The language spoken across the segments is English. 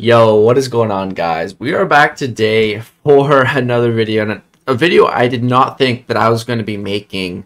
Yo, what is going on, guys? We are back today for another video, and a video I did not think that I was going to be making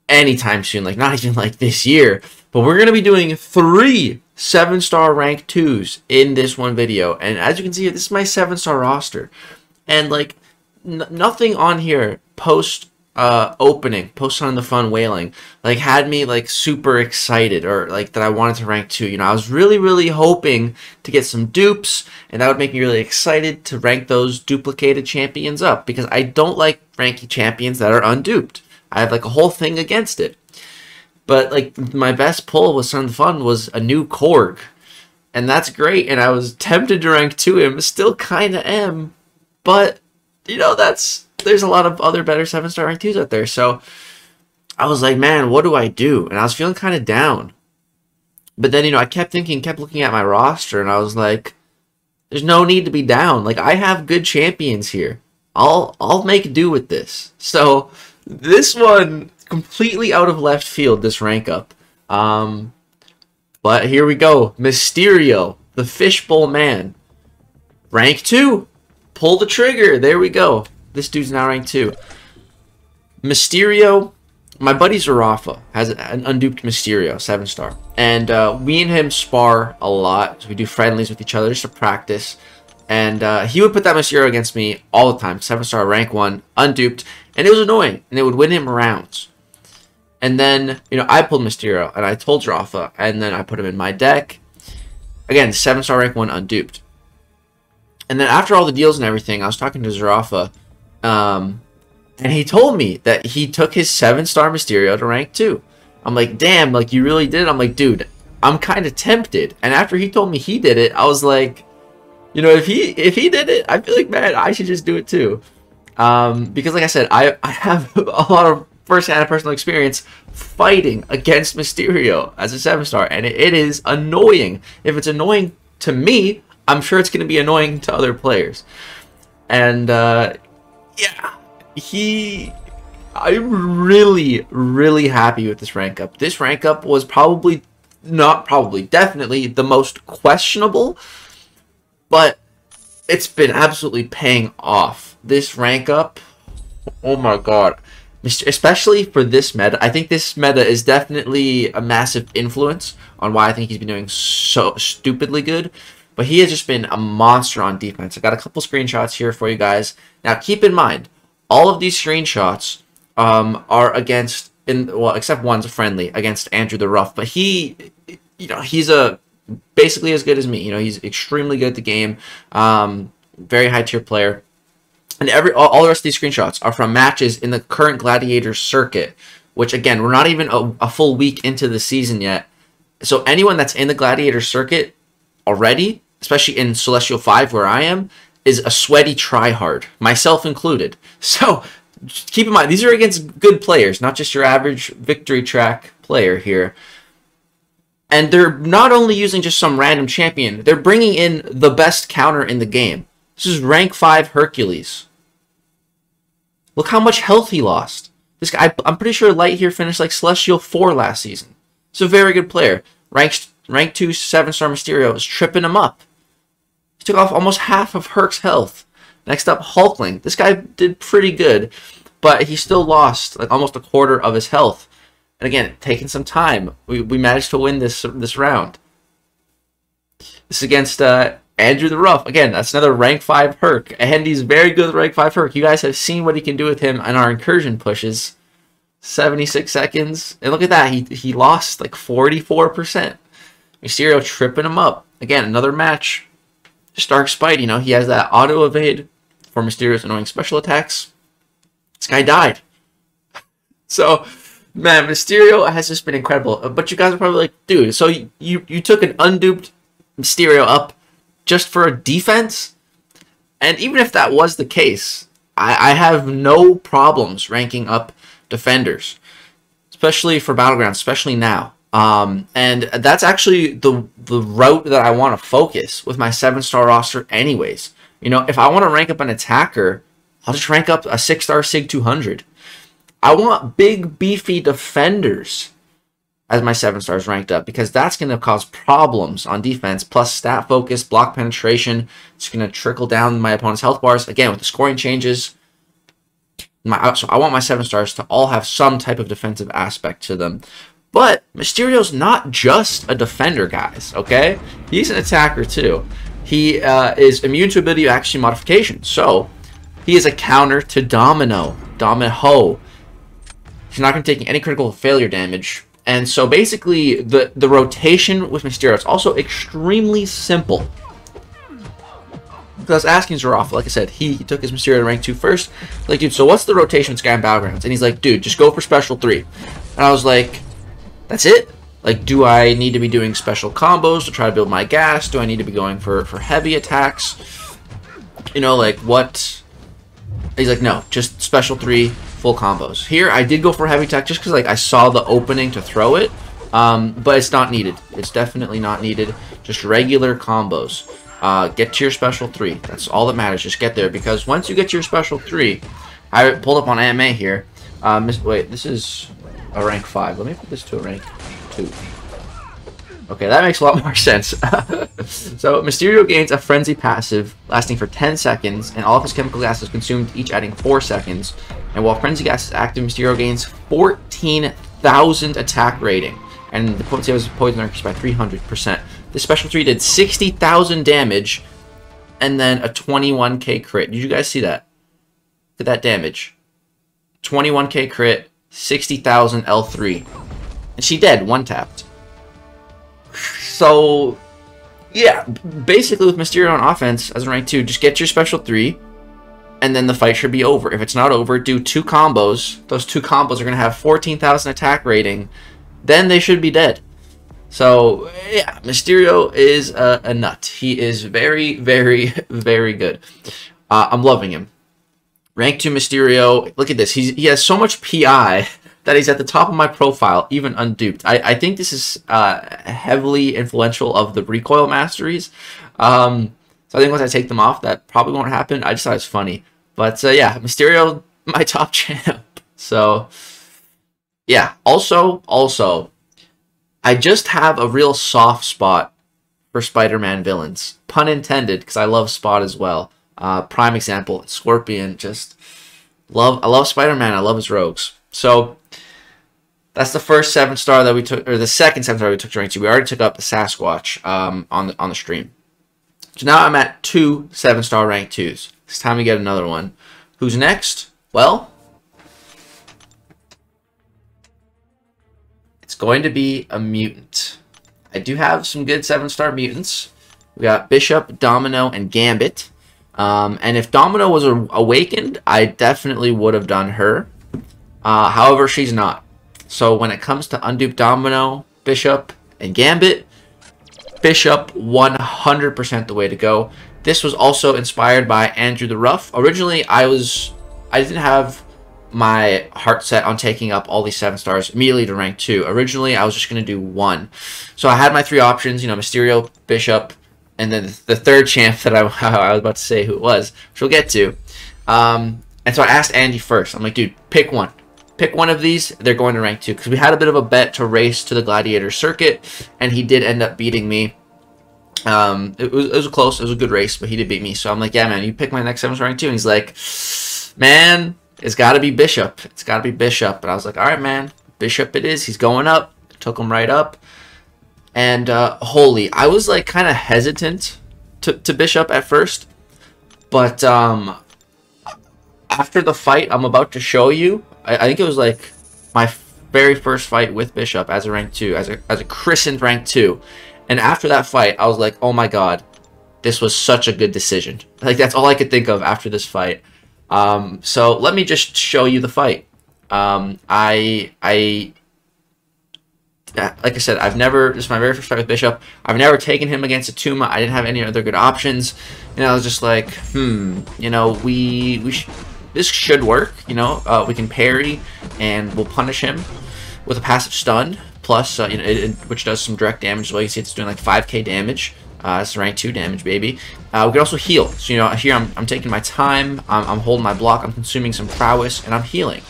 anytime soon, like not even like this year. But we're going to be doing 3 7-star rank 2s in this one video, and as you can see, this is my 7-star roster, and like nothing on here post on the fun whaling like had me like super excited or like that I wanted to rank 2. You know, I was really hoping to get some dupes, and that would make me really excited to rank those duplicated champions up, because I don't like ranking champions that are unduped. I have like a whole thing against it. But like my best pull was on the fun was a new Korg, and that's great, and I was tempted to rank 2 him, still kind of am, but you know, there's a lot of other better 7-star rank 2s out there. So I was like, man, what do I do? And I was feeling kind of down. But then, you know, I kept looking at my roster, and I was like, there's no need to be down. Like, I have good champions here. I'll make do with this. So this one, completely out of left field, this rank up. But here we go. Mysterio, the fishbowl man. Rank 2. Pull the trigger. There we go. This dude's now ranked 2. Mysterio, my buddy Zarafa has an unduped Mysterio, 7-star. And we and him spar a lot. So we do friendlies with each other just to practice. And he would put that Mysterio against me all the time. 7-star, rank 1, unduped. And it was annoying. And it would win him rounds. And then, you know, I pulled Mysterio, and I told Zarafa. And then I put him in my deck. Again, 7-star, rank 1, unduped. And then after all the deals and everything, I was talking to Zarafa. And he told me that he took his 7-star Mysterio to rank 2. I'm like, damn, like you really did? I'm like, dude, I'm kind of tempted. And after he told me he did it, I was like, you know, if he did it, I feel like, man, I should just do it too. Because like I said, I have a lot of first-hand personal experience fighting against Mysterio as a 7-star, and it is annoying. If it's annoying to me, I'm sure it's going to be annoying to other players. And yeah, I'm really happy with this rank up. This rank up was definitely the most questionable, but it's been absolutely paying off. This rank up, oh my god, especially for this meta. I think this meta is definitely a massive influence on why I think he's been doing so stupidly good. But he has just been a monster on defense. I got a couple screenshots here for you guys. Now, keep in mind, all of these screenshots are against, well, except one's a friendly against Andrew the Rough. But he, you know, he's basically as good as me. You know, he's extremely good at the game. Very high tier player. And all the rest of these screenshots are from matches in the current Gladiator circuit, which again, we're not even a full week into the season yet. So anyone that's in the Gladiator circuit already, especially in Celestial 5 where I am, is a sweaty tryhard, myself included. So keep in mind, these are against good players, not just your average victory track player here. And they're not only using just some random champion, they're bringing in the best counter in the game. This is rank 5 Hercules. Look how much health he lost. This guy, I'm pretty sure Light here finished like Celestial 4 last season. So a very good player. Rank 2 7-star Mysterio is tripping him up. He took off almost half of Herc's health. Next up, Hulkling. This guy did pretty good, but he still lost like almost a quarter of his health. And again, taking some time, we managed to win this round. This is against Andrew the Rough. Again, that's another rank 5 Herc, and he's very good with rank 5 Herc. You guys have seen what he can do with him in our incursion pushes. 76 seconds. And look at that. He lost like 44%. Mysterio tripping him up. Again, another match. Stark Spite, you know, he has that auto evade for Mysterio's annoying special attacks. This guy died. So, man, Mysterio has just been incredible. But you guys are probably like, dude, so you took an unduped Mysterio up just for a defense? And even if that was the case, I have no problems ranking up defenders, especially for Battlegrounds, especially now. And that's actually the route that I want to focus with my 7-star roster anyways. You know, if I want to rank up an attacker, I'll just rank up a 6-star Sig 200. I want big, beefy defenders. as my 7 stars ranked up, because that's going to cause problems on defense, plus stat focus, block penetration. It's going to trickle down my opponent's health bars. Again, with the scoring changes, so I want my 7 stars to all have some type of defensive aspect to them. But Mysterio's not just a defender, guys, okay? He's an attacker, too. He is immune to ability action modification, so he is a counter to Domino. He's not going to take any critical failure damage. And so basically, the rotation with Mysterio is also extremely simple. Because asking Zeroff, like I said, he took his Mysterio to rank 2 first. Like, dude, so what's the rotation with Sky and Battlegrounds? And he's like, dude, just go for special 3. And I was like, that's it? Like, do I need to be doing special combos to try to build my gas? Do I need to be going for heavy attacks? You know, like, what? He's like, no, just special 3. Full combos. Here, I did go for heavy attack just because, like, I saw the opening to throw it, but it's not needed. It's definitely not needed. Just regular combos. Get to your special 3. That's all that matters. Just get there, because once you get to your special 3, I pulled up on AMA here. Wait, this is a rank 5. Let me put this to a rank 2. Okay, that makes a lot more sense. So, Mysterio gains a Frenzy passive lasting for 10 seconds, and all of his chemical gas is consumed, each adding 4 seconds. And while Frenzy gas is active, Mysterio gains 14,000 attack rating, and the potency of his poison increased by 300%. This special 3 did 60,000 damage, and then a 21k crit. Did you guys see that? Look at that damage. 21k crit, 60,000 L3. And she dead, one-tapped. So, yeah, basically with Mysterio on offense as a rank 2, just get your special 3, and then the fight should be over. If it's not over, do 2 combos. Those 2 combos are going to have 14,000 attack rating. Then they should be dead. So, yeah, Mysterio is a nut. He is very, very, very good. I'm loving him. Rank 2 Mysterio, look at this. He has so much PI that he's at the top of my profile, even unduped. I think this is heavily influential of the recoil masteries. So I think once I take them off, that probably won't happen. I just thought it was funny. But yeah, Mysterio, my top champ. So yeah, also, I just have a real soft spot for Spider-Man villains. Pun intended, because I love Spot as well. Prime example, Scorpion. I love Spider-Man. I love his rogues. So that's the first 7-star that we took, or the second 7-star we took to rank 2. We already took up the Sasquatch on the stream. So now I'm at 2 7-star rank 2s. It's time to get another one. Who's next? Well, it's going to be a mutant. I do have some good 7-star mutants. We got Bishop, Domino, and Gambit. And if Domino was awakened, I definitely would have done her. However, she's not. So when it comes to Unduped Domino, Bishop, and Gambit, Bishop 100% the way to go. This was also inspired by Andrew the Rough. Originally, I didn't have my heart set on taking up all these 7-stars immediately to rank 2. Originally, I was just going to do 1. So I had my 3 options, you know, Mysterio, Bishop, and then the third champ that I was about to say who it was, which we'll get to. And so I asked Andy first. I'm like, dude, pick one. Pick one of these. They're going to rank 2. Because we had a bit of a bet to race to the Gladiator circuit, and he did end up beating me. It was close. It was a good race, but he did beat me. So I'm like, yeah, man, you pick my next 7-star rank 2. And he's like, man, it's got to be Bishop. It's got to be Bishop. And I was like, all right, man, Bishop it is. He's going up. Took him right up. And holy, I was like kind of hesitant to Bishop at first. But after the fight I'm about to show you, I think it was like my very first fight with Bishop as a rank 2, as a christened rank 2. And after that fight, I was like, oh my god, this was such a good decision. Like, that's all I could think of after this fight. So let me just show you the fight. Like I said, this is my very first fight with Bishop. I've never taken him against a Tuma. I didn't have any other good options. And I was just like, you know, this should work. You know, we can parry and we'll punish him with a passive stun. Plus, you know, which does some direct damage as well. You see it's doing like 5k damage. It's rank 2 damage, baby. We can also heal. So, you know, here I'm taking my time. I'm holding my block. I'm consuming some prowess, and I'm healing.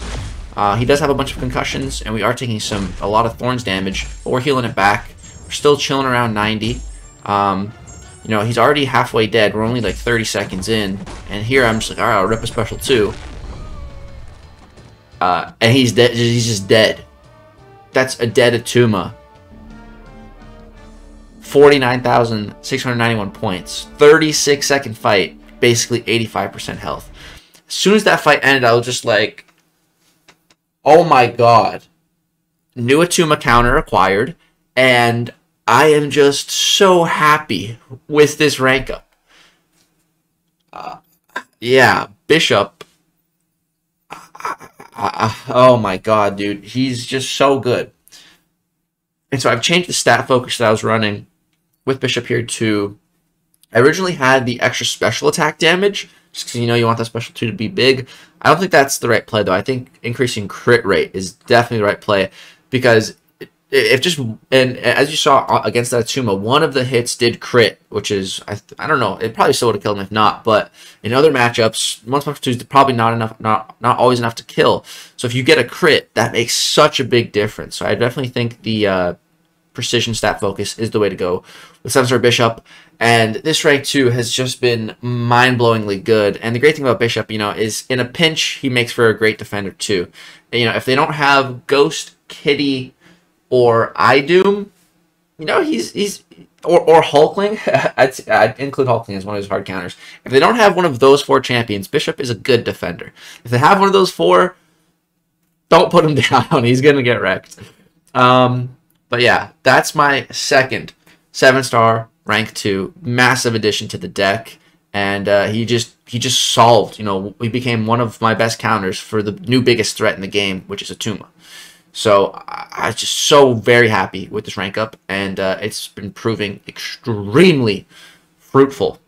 He does have a bunch of concussions, and we are taking a lot of Thorns damage, but we're healing it back. We're still chilling around 90. You know, he's already halfway dead. We're only like 30 seconds in, and here I'm just like, all right, I'll rip a special 2. And he's dead. He's just dead. That's a dead Attuma. 49,691 points. 36-second fight. Basically 85% health. As soon as that fight ended, I was just like, oh my god. New Attuma counter acquired. And I am just so happy with this rank up. Yeah, Bishop. Oh my god, dude. He's just so good. And so I've changed the stat focus that I was running with Bishop here to... I originally had the extra special attack damage, just because you know you want that special 2 to be big. I don't think that's the right play, though. I think increasing crit rate is definitely the right play, because if just... And as you saw against that Attuma, one of the hits did crit, which is... I don't know. It probably still would have killed him if not, but in other matchups, 1+2 is probably not enough, not always enough to kill. So if you get a crit, that makes such a big difference. So I definitely think the... precision stat focus is the way to go with 7-star Bishop, and this rank 2 has just been mind-blowingly good. And the great thing about Bishop, you know, is in a pinch he makes for a great defender too. And, you know, if they don't have Ghost, Kitty, or Idoom, you know, he's or Hulkling. I'd include Hulkling as one of his hard counters. If they don't have one of those 4 champions, Bishop is a good defender. If they have one of those 4, don't put him down. He's gonna get wrecked. But yeah, that's my second 7-star rank 2 massive addition to the deck, and he just solved. You know, he became one of my best counters for the new biggest threat in the game, which is Attuma. So I'm just so very happy with this rank up, and it's been proving extremely fruitful.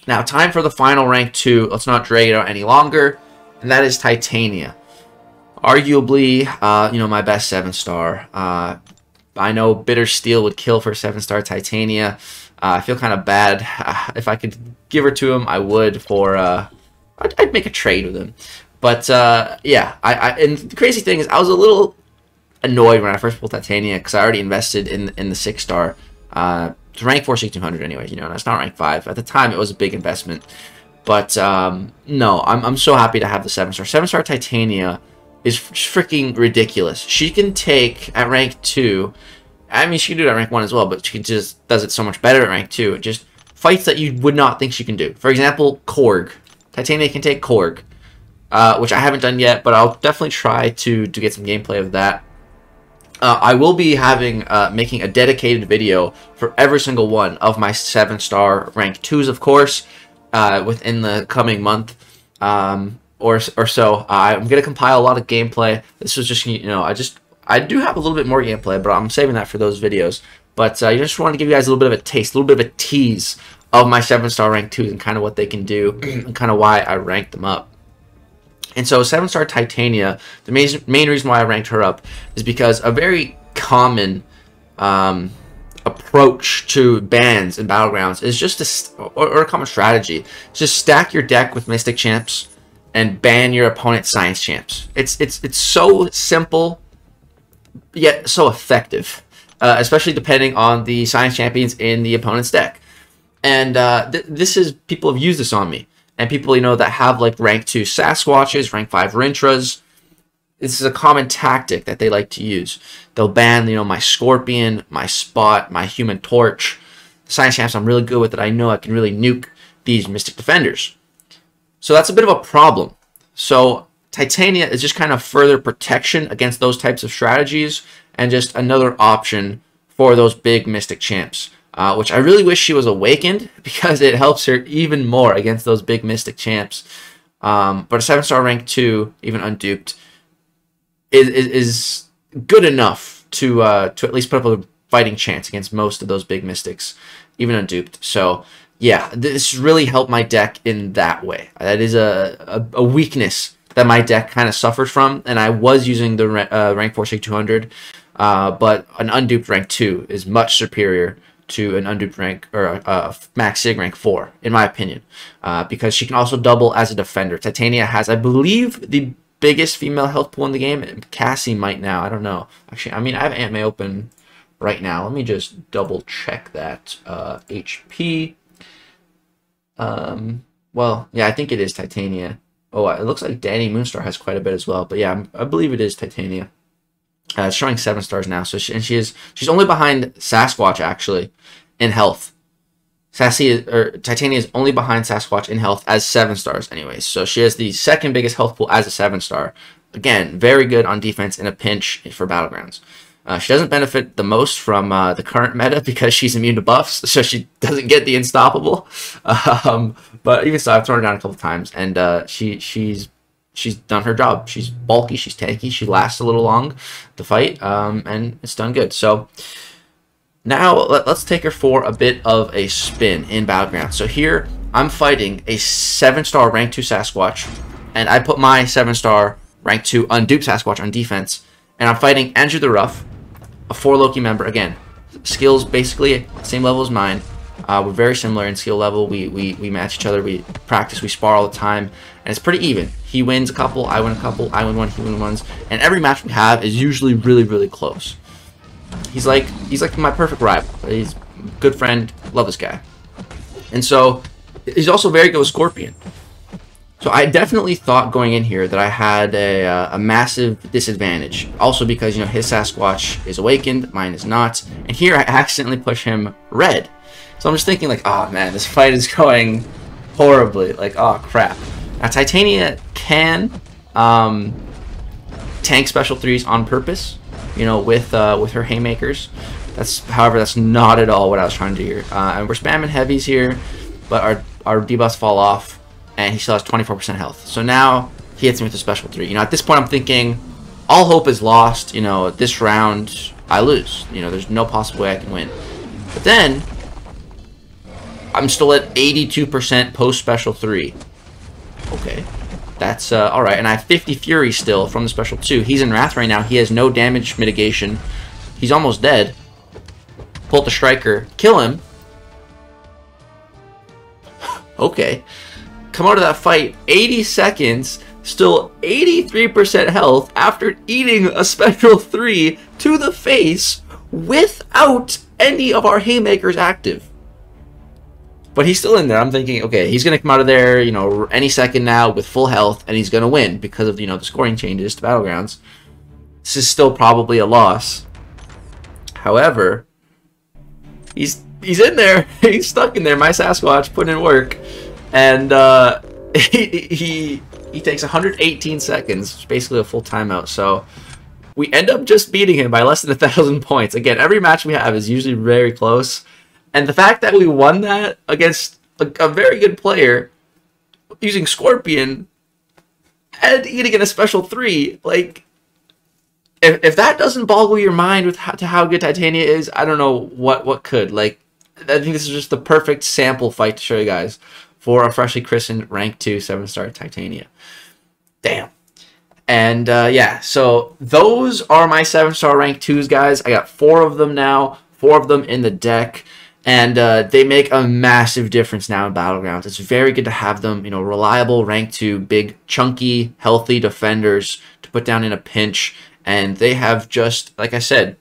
Now, time for the final rank 2. Let's not drag it out any longer, and that is Titania. Arguably, you know, my best 7-star. I know Bitter Steel would kill for 7-star Titania. I feel kind of bad. If I could give her to him, I would. For I'd make a trade with him. But yeah, and the crazy thing is, I was a little annoyed when I first pulled Titania because I already invested in the 6-star. It's rank 4 6200 anyway. You know, and it's not rank 5. At the time, it was a big investment. But no, I'm so happy to have the 7-star. 7-star Titania is freaking ridiculous. She can take at rank 2. I mean, she can do it at rank 1 as well, but she just does it so much better at rank 2. Just fights that you would not think she can do. For example, Korg. Titania can take Korg, which I haven't done yet, but I'll definitely try to get some gameplay of that. I will be having making a dedicated video for every single one of my 7-star rank 2s, of course, within the coming month. Or so. I'm gonna compile a lot of gameplay. This was just, you know, I do have a little bit more gameplay, but I'm saving that for those videos. But I just wanted to give you guys a little bit of a taste, a little bit of a tease of my 7-star rank 2s and kind of what they can do and kind of why I ranked them up. And so 7-star Titania, the main reason why I ranked her up is because a very common approach to bans and battlegrounds is just or a common strategy. Just stack your deck with Mystic Champs and ban your opponent's Science Champs. It's so simple, yet so effective, especially depending on the Science Champions in the opponent's deck. And this is, people have used this on me, and people, you know, that have like rank 2 Sasquatches, rank 5 Rintras. This is a common tactic that they like to use. They'll ban, you know, my Scorpion, my Spot, my Human Torch. The Science Champs I'm really good with it. I know I can really nuke these Mystic Defenders. So that's a bit of a problem. So Titania is just kind of further protection against those types of strategies, and just another option for those big Mystic Champs, which I really wish she was awakened, because it helps her even more against those big Mystic Champs. But a 7-star rank 2, even unduped, is good enough to at least put up a fighting chance against most of those big Mystics, even unduped. So yeah, this really helped my deck in that way. That is a weakness that my deck kind of suffered from, and I was using the rank 4 6200, but an unduped rank 2 is much superior to an unduped rank, or a max sig rank 4, in my opinion, because she can also double as a defender. Titania has, I believe, the biggest female health pool in the game. Cassie might now. I don't know. Actually, I mean, I have Aunt May open right now. Let me just double check that. HP. Well, yeah, I think it is Titania. Oh, it looks like Danny Moonstar has quite a bit as well. But yeah, I believe it is Titania. It's showing 7 stars now. So she's only behind Sasquatch actually in health. Titania is only behind Sasquatch in health as 7 stars anyways. So she has the second biggest health pool as a 7-star. Again, very good on defense in a pinch for Battlegrounds. She doesn't benefit the most from the current meta because she's immune to buffs, so she doesn't get the unstoppable. But even so, I've thrown her down a couple times, and she's done her job. She's bulky, she's tanky, she lasts a little long to fight, and it's done good. So now let's take her for a bit of a spin in Battlegrounds. So here I'm fighting a 7-star rank 2 Sasquatch, and I put my 7-star rank 2 Unduped Sasquatch on defense, and I'm fighting Andrew the Rough, a 4 Loki member. Again, skills basically same level as mine. We're very similar in skill level. We match each other. We practice. We spar all the time, and it's pretty even. He wins a couple, I win a couple, I win one, he wins ones, and every match we have is usually really close. He's like my perfect rival. He's a good friend. Love this guy, and so he's also very good with Scorpion. So I definitely thought going in here that I had a massive disadvantage. Also because, you know, his Sasquatch is awakened, mine is not. And here I accidentally push him red. So I'm just thinking like, oh man, this fight is going horribly. Like, oh crap. Now Titania can tank special 3s on purpose, you know, with her haymakers. However, that's not at all what I was trying to do here. And we're spamming heavies here, but our debuffs fall off. And he still has 24% health. So now he hits me with a special 3. You know, at this point I'm thinking, all hope is lost. You know, this round I lose. You know, there's no possible way I can win. But then I'm still at 82% post special 3. Okay, that's all right. And I have 50 Fury still from the special 2. He's in Wrath right now. He has no damage mitigation. He's almost dead. Pull out the Striker, kill him. Okay. Come out of that fight 80 seconds, still 83% health after eating a special 3 to the face without any of our haymakers active. But he's still in there. I'm thinking, okay, he's gonna come out of there, you know, any second now with full health, and he's gonna win because of, you know, the scoring changes to Battlegrounds. This is still probably a loss. However, he's in there. He's stuck in there. My Sasquatch putting in work. And he takes 118 seconds, which is basically a full timeout. So we end up just beating him by less than 1,000 points. Again, every match we have is usually very close. And the fact that we won that against a very good player using Scorpion and eating in a special 3, like, if that doesn't boggle your mind with how good Titania is, I don't know what could. Like, I think this is just the perfect sample fight to show you guys for a freshly christened rank 2 7-star Titania. Damn. And yeah, so those are my 7-star rank 2s, guys. I got 4 of them now, 4 of them in the deck, and they make a massive difference now in Battlegrounds. It's very good to have them, you know, reliable rank 2, big, chunky, healthy defenders to put down in a pinch, and they have just, like I said,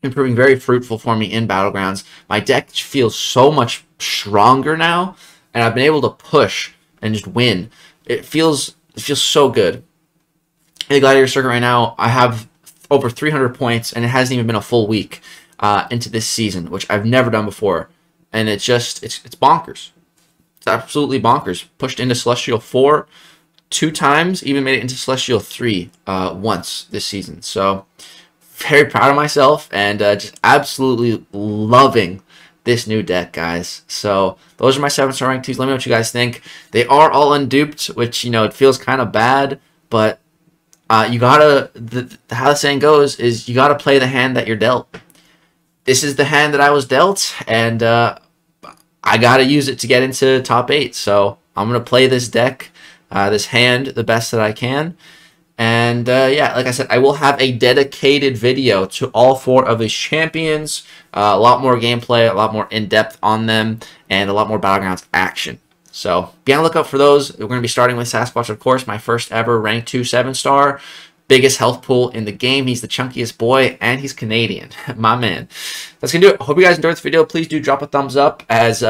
been proving very fruitful for me in Battlegrounds. My deck feels so much stronger now, and I've been able to push and just win. It feels so good. In the Gladiator Circuit right now, I have over 300 points, and it hasn't even been a full week into this season, which I've never done before. And it's bonkers. It's absolutely bonkers. Pushed into Celestial 4 2 times, even made it into Celestial 3 once this season. So very proud of myself, and just absolutely loving this new deck, guys. So those are my 7-star rank 2s. Let me know what you guys think. They are all unduped, which, you know, it feels kind of bad, but you gotta, how the saying goes is you gotta play the hand that you're dealt. This is the hand that I was dealt, and I gotta use it to get into top 8. So I'm gonna play this deck, this hand, the best that I can. And yeah, like I said, I will have a dedicated video to all 4 of his champions. A lot more gameplay, a lot more in-depth on them, and a lot more Battlegrounds action. So be on the lookout for those. We're going to be starting with Sasquatch, of course, my first ever rank 2 7-star. Biggest health pool in the game. He's the chunkiest boy, and he's Canadian. My man. That's going to do it. Hope you guys enjoyed this video. Please do drop a thumbs up, as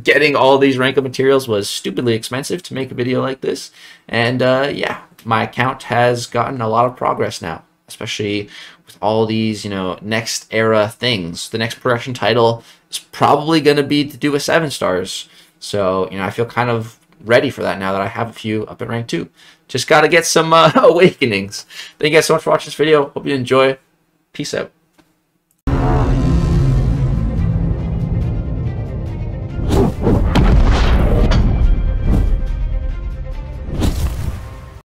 getting all these rank up materials was stupidly expensive to make a video like this. And yeah, my account has gotten a lot of progress now, especially with all these, you know, next era things. The next progression title is probably going to be to do with 7 stars. So, you know, I feel kind of ready for that now that I have a few up at rank 2. Just got to get some awakenings. Thank you guys so much for watching this video. Hope you enjoy. Peace out.